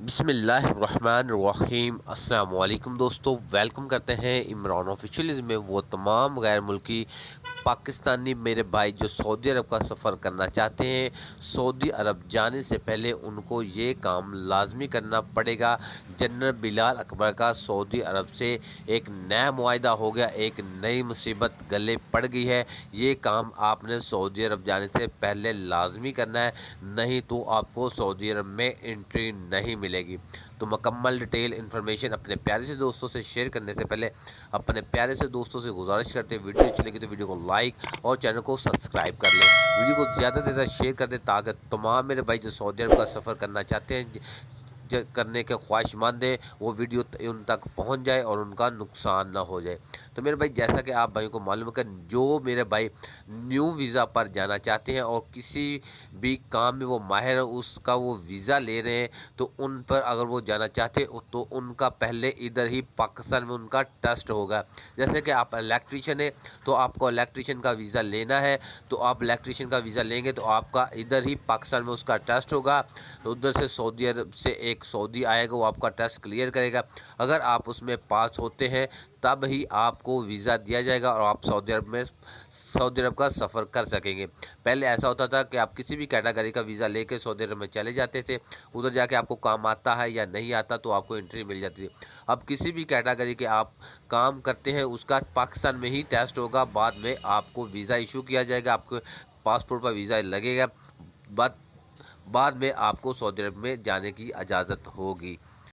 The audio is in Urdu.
بسم اللہ الرحمن الرحیم۔ السلام علیکم دوستو، ویلکم کرتے ہیں عمران آفیشیل میں وہ تمام غیر ملکی پاکستانی میرے بھائی جو سعودی عرب کا سفر کرنا چاہتے ہیں۔ سعودی عرب جانے سے پہلے ان کو یہ کام لازمی کرنا پڑے گا۔ جنرل بلال اکبر کا سعودی عرب سے ایک نیا معاہدہ ہو گیا، ایک نئی مصیبت گلے پڑ گئی ہے۔ یہ کام آپ نے سعودی عرب جانے سے پہلے لازمی کرنا ہے، نہیں تو آپ کو سعودی عرب میں انٹری نہیں ملے گی۔ تو مکمل ڈیٹیل انفارمیشن اپنے پیارے سے دوستوں سے شیئر کرنے سے پہلے اپنے پیارے سے دوستوں سے گزارش کرتے ہیں، ویڈیو اچھی لگی تو ویڈیو کو لائک اور چینل کو سبسکرائب کر لیں، ویڈیو کو زیادہ سے زیادہ شیئر کر دیں تاکہ تمام میرے بھائی جو سعودی عرب کا سفر کرنا چاہتے ہیں، کرنے کے خواہش مند ہیں، وہ ویڈیو ان تک پہنچ جائے اور ان کا نقصان نہ ہو جائے۔ تو میرے بھائی جیسا کہ آپ بھائیوں کو معلوم ہے کہ جو میرے بھائی نیو ویزا پر جانا چاہتے ہیں اور کسی بھی کام میں وہ ماہر ہے، اس کا وہ ویزا لے رہے ہیں، تو ان پر اگر وہ جانا چاہتے ہیں تو ان کا پہلے ادھر ہی پاکستان میں ان کا ٹیسٹ ہوگا۔ جیسے کہ آپ الیکٹریشین ہیں تو آپ کو الیکٹریشین کا ویزا لینا ہے، تو آپ الیکٹریشین کا ویزا لیں گے تو آپ کا ادھر ہی پاکستان میں اس کا ٹیسٹ ہوگا۔ ادھر سے سعودی عرب سے ایک سعودی آئے گا، وہ آپ کا ٹیسٹ کلیئر کرے گا۔ اگر آپ اس میں پاس ہوتے ہیں تب ہی آپ کو ویزا دیا جائے گا اور آپ سعودی عرب کا سفر کر سکیں گے۔ پہلے ایسا ہوتا تھا کہ آپ کسی بھی کیٹیگری کا ویزا لے کے سعودی عرب میں چلے جاتے تھے، ادھر جا کے آپ کو کام آتا ہے یا نہیں آتا تو آپ کو انٹری مل جاتی تھی۔ اب کسی بھی کیٹیگری کے آپ کام کرتے ہیں اس کا پاکستان میں ہی ٹیسٹ ہوگا، بعد میں آپ کو ویزا ایشو کیا جائے گا، آپ کو پاسپورٹ پر ویزا لگے گا، بعد میں آپ کو سعودی عرب میں جانے کی اجازت ہوگی۔